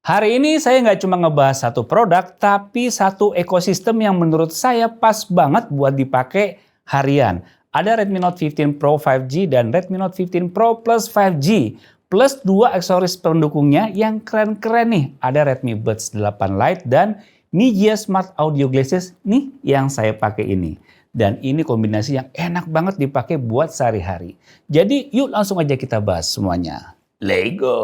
Hari ini saya nggak cuma ngebahas satu produk, tapi satu ekosistem yang menurut saya pas banget buat dipakai harian. Ada Redmi Note 15 Pro 5G dan Redmi Note 15 Pro Plus 5G. Plus dua aksesoris pendukungnya yang keren-keren nih. Ada Redmi Buds 8 Lite dan Mijia Smart Audio Glasses nih yang saya pakai ini. Dan ini kombinasi yang enak banget dipakai buat sehari-hari. Jadi yuk langsung aja kita bahas semuanya. Let's go!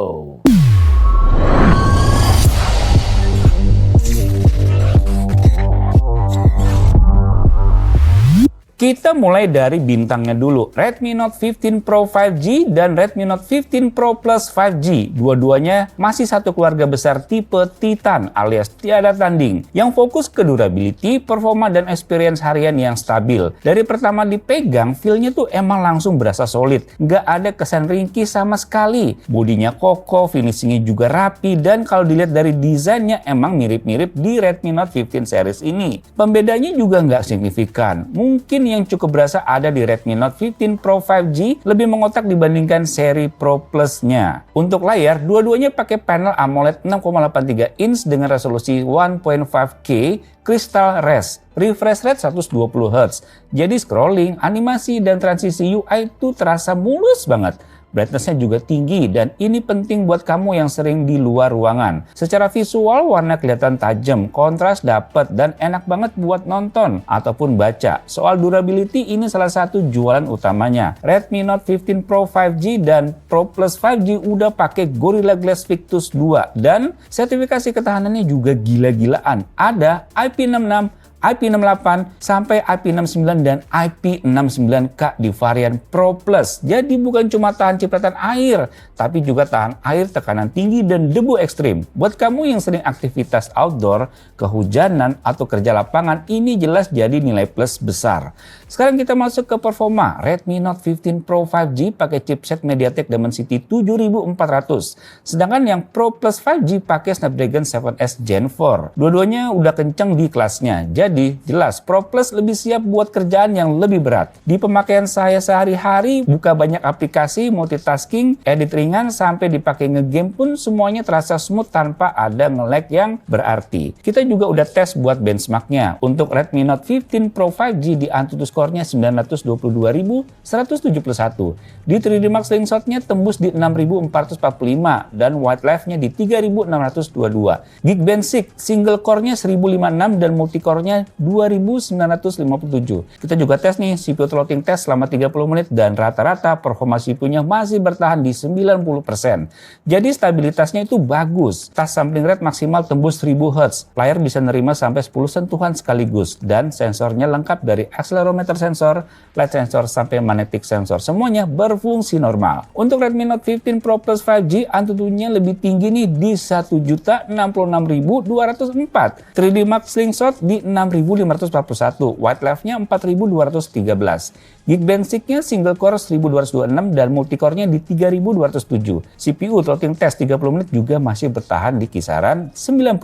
Kita mulai dari bintangnya dulu, Redmi Note 15 Pro 5G dan Redmi Note 15 Pro Plus 5G. Dua-duanya masih satu keluarga besar tipe Titan alias tiada tanding, yang fokus ke durability, performa, dan experience harian yang stabil. Dari pertama dipegang, feel-nya tuh emang langsung berasa solid. Nggak ada kesan ringkih sama sekali. Bodinya kokoh, finishingnya juga rapi, dan kalau dilihat dari desainnya emang mirip-mirip di Redmi Note 15 series ini. Pembedanya juga nggak signifikan. Mungkin yang cukup berasa ada di Redmi Note 15 Pro 5G lebih mengotak dibandingkan seri Pro Plus-nya. Untuk layar, dua-duanya pakai panel AMOLED 6,83 inch dengan resolusi 1.5K Crystal Res, refresh rate 120 Hz. Jadi scrolling, animasi, dan transisi UI itu terasa mulus banget. Brightness-nya juga tinggi dan ini penting buat kamu yang sering di luar ruangan. Secara visual warna kelihatan tajam, kontras dapet dan enak banget buat nonton ataupun baca. Soal durability ini salah satu jualan utamanya. Redmi Note 15 Pro 5G dan Pro Plus 5G udah pakai Gorilla Glass Victus 2 dan sertifikasi ketahanannya juga gila-gilaan. Ada IP66, IP68 sampai IP69 dan IP69K di varian Pro Plus. Jadi bukan cuma tahan cipratan air, tapi juga tahan air, tekanan tinggi, dan debu ekstrim. Buat kamu yang sering aktivitas outdoor, kehujanan, atau kerja lapangan, ini jelas jadi nilai plus besar. Sekarang kita masuk ke performa. Redmi Note 15 Pro 5G pakai chipset MediaTek Dimensity 7400. Sedangkan yang Pro Plus 5G pakai Snapdragon 7S Gen 4. Dua-duanya udah kenceng di kelasnya. Jadi jelas Pro Plus lebih siap buat kerjaan yang lebih berat. Di pemakaian saya sehari-hari, buka banyak aplikasi, multitasking, edit ringan, sampai dipakai ngegame pun semuanya terasa smooth tanpa ada nge-lag yang berarti. Kita juga udah tes buat benchmarknya. Untuk Redmi Note 15 Pro 5G di Antutu skornya 922.171. Di 3D Mark Slingshot-nya tembus di 6.445 dan White Life-nya di 3.622. Geekbench 6 single core-nya 1056 dan multicore-nya 2957. Kita juga tes nih CPU throttling test selama 30 menit dan rata-rata performa CPU-nya masih bertahan di 90%. Jadi stabilitasnya itu bagus. Touch sampling rate maksimal tembus 1000 Hz. Layar bisa nerima sampai 10 sentuhan sekaligus dan sensornya lengkap dari accelerometer sensor, light sensor sampai magnetic sensor. Semuanya berfungsi normal. Untuk Redmi Note 15 Pro Plus 5G Antutunya lebih tinggi nih di 1.066.204. 3D Mark Slingshot di 6.541, White Life-nya 4.213. Geekbench 6-nya single core 1.226 dan multicore-nya di 3.207. CPU throttling test 30 menit juga masih bertahan di kisaran 90%.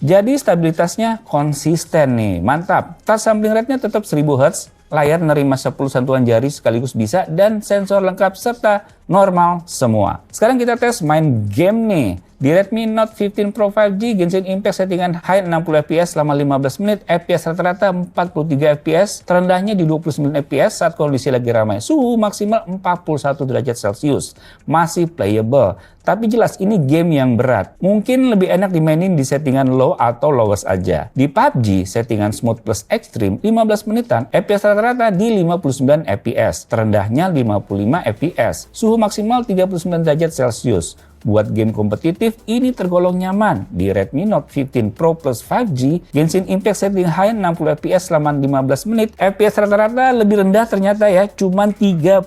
Jadi stabilitasnya konsisten nih, mantap. Touch sampling rate-nya tetap 1000 Hz, layar nerima 10 sentuhan jari sekaligus bisa, dan sensor lengkap serta normal semua. Sekarang kita tes main game nih. Di Redmi Note 15 Pro 5G, Genshin Impact settingan high 60 fps selama 15 menit, FPS rata-rata 43 fps, terendahnya di 29 fps saat kondisi lagi ramai. Suhu maksimal 41 derajat Celcius. Masih playable. Tapi jelas ini game yang berat. Mungkin lebih enak dimainin di settingan low atau lowest aja. Di PUBG, settingan smooth plus extreme 15 menitan, FPS rata-rata di 59 fps, terendahnya 55 fps. Suhu maksimal 39 derajat Celcius. Buat game kompetitif, ini tergolong nyaman. Di Redmi Note 15 Pro Plus 5G, Genshin Impact setting high 60 fps selama 15 menit. FPS rata-rata lebih rendah ternyata ya, cuman 38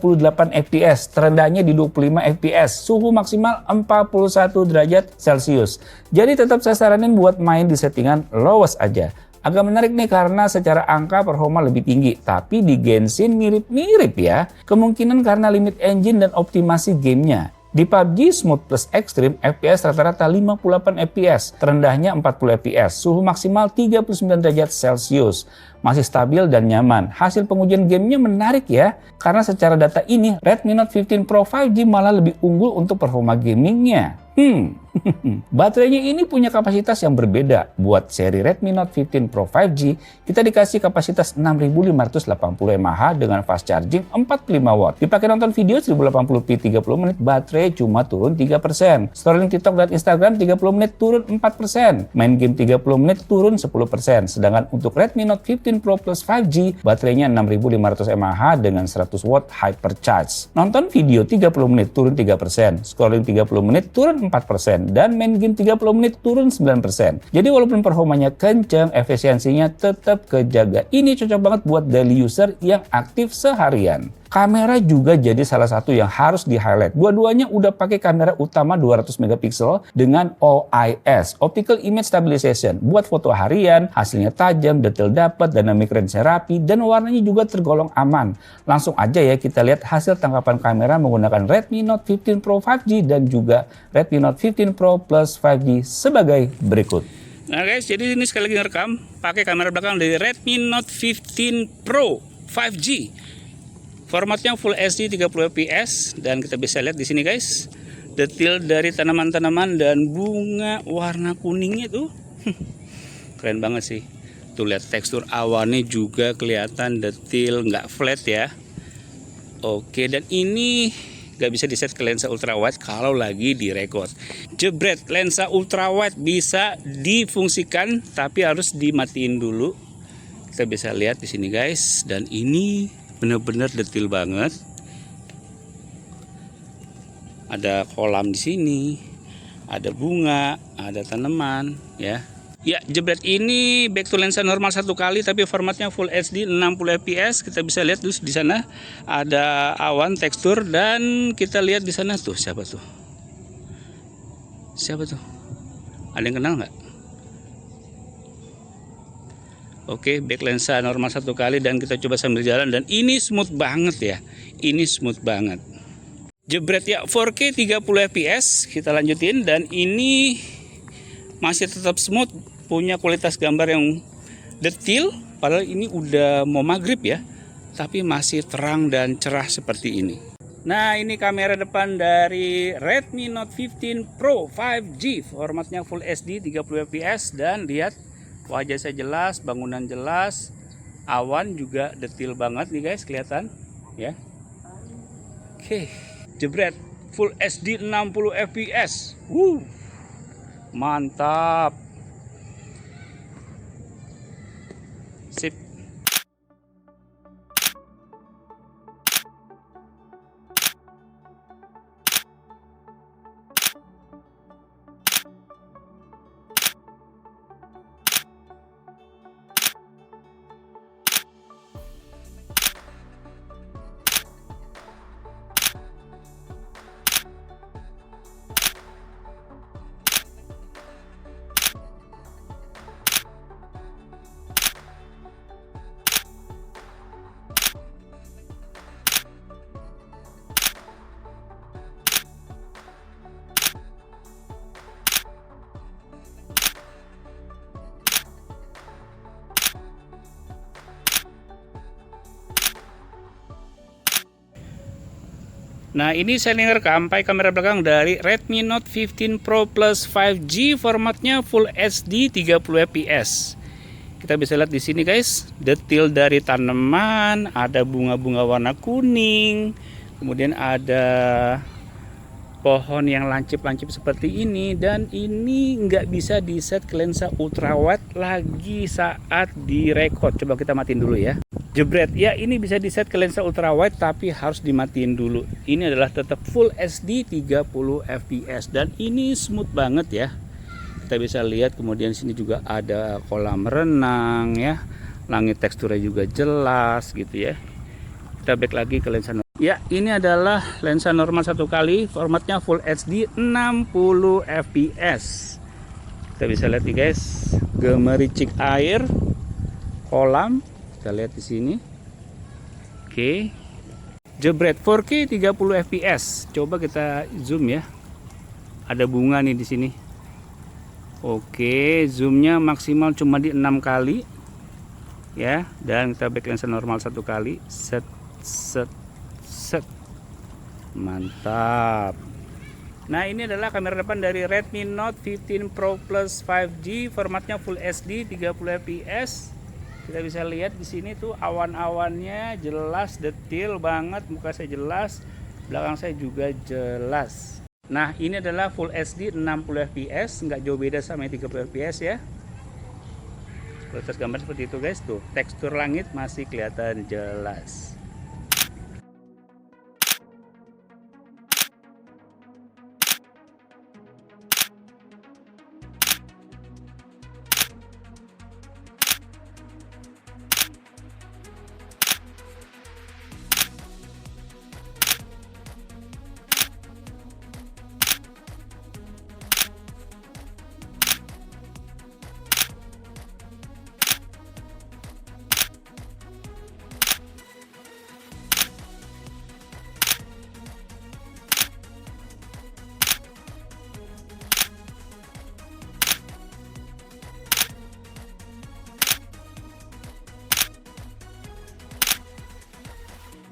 fps. Terendahnya di 25 fps. Suhu maksimal 41 derajat Celcius. Jadi tetap saya saranin buat main di settingan lowest aja. Agak menarik nih karena secara angka performa lebih tinggi, tapi di Genshin mirip-mirip ya. Kemungkinan karena limit engine dan optimasi gamenya. Di PUBG Smooth Plus Extreme, FPS rata-rata 58 fps, terendahnya 40 fps, suhu maksimal 39 derajat Celcius. Masih stabil dan nyaman. Hasil pengujian gamenya menarik ya, karena secara data ini Redmi Note 15 Pro 5G malah lebih unggul untuk performa gamingnya. Baterainya ini punya kapasitas yang berbeda. Buat seri Redmi Note 15 Pro 5G, kita dikasih kapasitas 6580 mAh dengan fast charging 45 watt. Dipakai nonton video 1080p 30 menit, baterai cuma turun 3%. Scrolling TikTok dan Instagram 30 menit turun 4%. Main game 30 menit turun 10%. Sedangkan untuk Redmi Note 15 Pro Plus 5G, baterainya 6500 mAh dengan 100 watt hypercharge. Nonton video 30 menit turun 3%. Scrolling 30 menit turun 4%, dan main game 30 menit turun 9%. Jadi walaupun performanya kenceng, efisiensinya tetap kejaga. Ini cocok banget buat daily user yang aktif seharian. Kamera juga jadi salah satu yang harus di-highlight. Dua-duanya udah pakai kamera utama 200 megapiksel dengan OIS, Optical Image Stabilization. Buat foto harian, hasilnya tajam, detail dapat, dynamic range rapi, dan warnanya juga tergolong aman. Langsung aja ya kita lihat hasil tangkapan kamera menggunakan Redmi Note 15 Pro 5G dan juga Redmi Note 15 Pro Plus 5G sebagai berikut. Nah guys, jadi ini sekali lagi ngerekam pakai kamera belakang dari Redmi Note 15 Pro 5G. Formatnya Full HD 30 fps dan kita bisa lihat di sini guys, detail dari tanaman-tanaman dan bunga warna kuningnya tuh keren banget sih. Tuh lihat tekstur awannya juga kelihatan detail, nggak flat ya. Oke, dan ini nggak bisa diset ke lensa ultrawide kalau lagi direkod. Jebret, lensa ultrawide bisa difungsikan tapi harus dimatiin dulu. Kita bisa lihat di sini guys, dan ini bener-bener detail banget. Ada kolam di sini, ada bunga, ada tanaman ya. Ya, jebret, ini back to lensa normal satu kali tapi formatnya Full HD 60 fps. Kita bisa lihat terus di sana ada awan, tekstur, dan kita lihat di sana tuh siapa tuh? Siapa tuh? Ada yang kenal nggak? Oke, back lensa normal satu kali dan kita coba sambil jalan, dan ini smooth banget ya. Ini smooth banget. Jebret ya, 4K 30 fps. Kita lanjutin, dan ini masih tetap smooth, punya kualitas gambar yang detail. Padahal ini udah mau maghrib ya, tapi masih terang dan cerah seperti ini. Nah, ini kamera depan dari Redmi Note 15 Pro 5G. Formatnya Full HD 30 fps, dan lihat wajah saya jelas, bangunan jelas, awan juga detail banget nih guys, kelihatan ya. Oke, jebret, Full HD 60 fps. Mantap. Sip. Nah, ini saya ngerekam pakai kamera belakang dari Redmi Note 15 Pro Plus 5G, formatnya Full HD 30 fps. Kita bisa lihat di sini guys, detail dari tanaman, ada bunga-bunga warna kuning, kemudian ada pohon yang lancip-lancip seperti ini, dan ini nggak bisa di set ke lensa ultrawide lagi saat direkod. Coba kita matiin dulu ya. Jebret, ya ini bisa di set ke lensa ultrawide tapi harus dimatiin dulu. Ini adalah tetap Full HD 30 fps dan ini smooth banget ya. Kita bisa lihat, kemudian sini juga ada kolam renang ya. Langit teksturnya juga jelas gitu ya. Kita back lagi ke lensa normal. Ya, ini adalah lensa normal satu kali, formatnya Full HD 60 fps. Kita bisa lihat nih guys, gemericik air, kolam. Kita lihat di sini. Oke. Jebret, 4K 30 fps. Coba kita zoom ya. Ada bunga nih di sini. Oke, zoomnya maksimal cuma di 6 kali. Ya, dan kita back lensa normal satu kali. Set. Mantap. Nah, ini adalah kamera depan dari Redmi Note 15 Pro Plus 5G, formatnya Full HD 30 fps. Kita bisa lihat di sini tuh awan-awannya jelas, detail banget, muka saya jelas, belakang saya juga jelas. Nah, ini adalah Full HD 60 fps, nggak jauh beda sama 30 fps ya. Kualitas gambar seperti itu guys, tuh tekstur langit masih kelihatan jelas.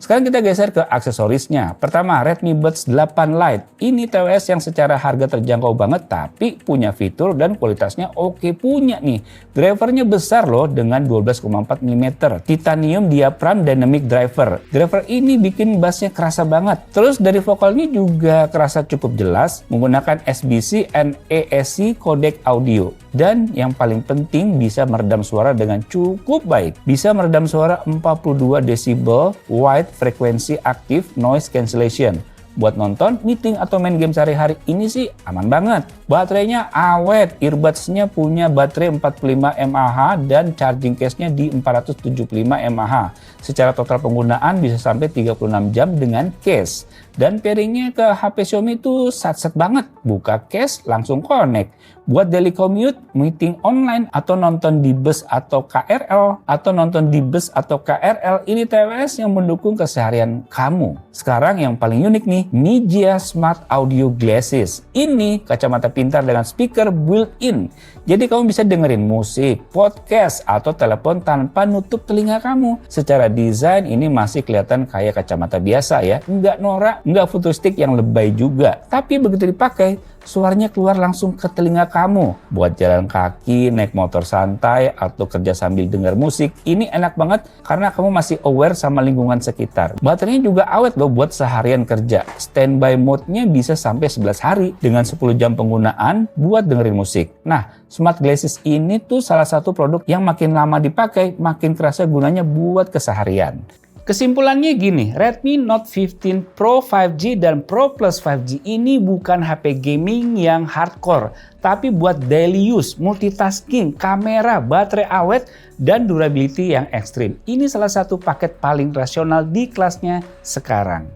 Sekarang kita geser ke aksesorisnya. Pertama, Redmi Buds 8 Lite. Ini TWS yang secara harga terjangkau banget, tapi punya fitur dan kualitasnya oke punya nih. Drivernya besar loh dengan 12,4 mm. Titanium Diaphragm Dynamic Driver. Driver ini bikin bassnya kerasa banget. Terus dari vokalnya juga kerasa cukup jelas, menggunakan SBC and AAC codec audio. Dan yang paling penting bisa meredam suara dengan cukup baik. Bisa meredam suara 42 decibel wide frekuensi aktif noise cancellation. Buat nonton, meeting, atau main game sehari-hari ini sih aman banget. Baterainya awet, earbuds-nya punya baterai 45 mAh dan charging case-nya di 475 mAh. Secara total penggunaan bisa sampai 36 jam dengan case. Dan pairingnya ke HP Xiaomi itu sat-set banget. Buka case, langsung connect. Buat daily commute, meeting online, atau nonton di bus atau KRL, ini TWS yang mendukung keseharian kamu. Sekarang yang paling unik nih, Mijia Smart Audio Glasses. Ini kacamata pintar dengan speaker built-in. Jadi kamu bisa dengerin musik, podcast, atau telepon tanpa nutup telinga kamu. Secara desain ini masih kelihatan kayak kacamata biasa ya. Nggak norak, nggak futuristik yang lebay juga. Tapi begitu dipakai, suaranya keluar langsung ke telinga kamu. Buat jalan kaki, naik motor santai, atau kerja sambil dengar musik, ini enak banget karena kamu masih aware sama lingkungan sekitar. Baterainya juga awet loh buat seharian kerja. Standby mode-nya bisa sampai 11 hari dengan 10 jam penggunaan buat dengerin musik. Nah, Smart Glasses ini tuh salah satu produk yang makin lama dipakai, makin kerasa gunanya buat keseharian. Kesimpulannya gini, Redmi Note 15 Pro 5G dan Pro Plus 5G ini bukan HP gaming yang hardcore, tapi buat daily use, multitasking, kamera, baterai awet, dan durability yang ekstrim. Ini salah satu paket paling rasional di kelasnya sekarang.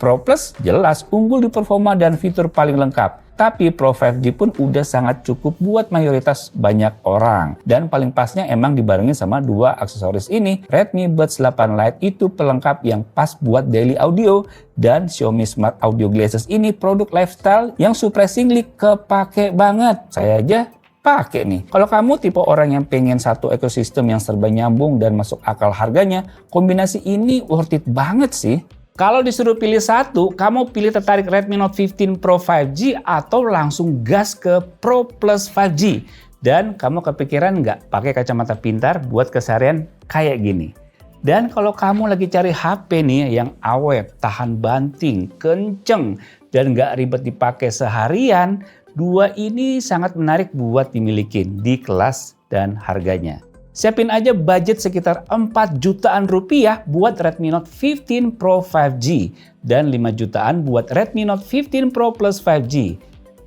Pro Plus jelas unggul di performa dan fitur paling lengkap. Tapi Pro 5G pun udah sangat cukup buat mayoritas banyak orang. Dan paling pasnya emang dibarengin sama dua aksesoris ini. Redmi Buds 8 Lite itu pelengkap yang pas buat daily audio. Dan Xiaomi Smart Audio Glasses ini produk lifestyle yang surprisingly kepake banget. Saya aja pakai nih. Kalau kamu tipe orang yang pengen satu ekosistem yang serba nyambung dan masuk akal harganya, kombinasi ini worth it banget sih. Kalau disuruh pilih satu, kamu pilih tertarik Redmi Note 15 Pro 5G atau langsung gas ke Pro Plus 5G? Dan kamu kepikiran nggak pakai kacamata pintar buat keseharian kayak gini? Dan kalau kamu lagi cari HP nih yang awet, tahan banting, kenceng, dan nggak ribet dipakai seharian, dua ini sangat menarik buat dimiliki di kelas dan harganya. Siapin aja budget sekitar 4 jutaan rupiah buat Redmi Note 15 Pro 5G dan 5 jutaan buat Redmi Note 15 Pro Plus 5G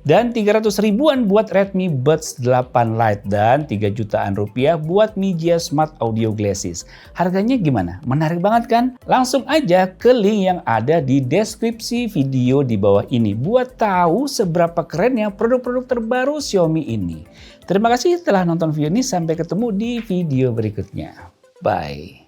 dan 300 ribuan buat Redmi Buds 8 Lite dan 3 jutaan rupiah buat Mijia Smart Audio Glasses. Harganya gimana? Menarik banget kan? Langsung aja ke link yang ada di deskripsi video di bawah ini buat tahu seberapa kerennya produk-produk terbaru Xiaomi ini. Terima kasih telah nonton video ini, sampai ketemu di video berikutnya. Bye.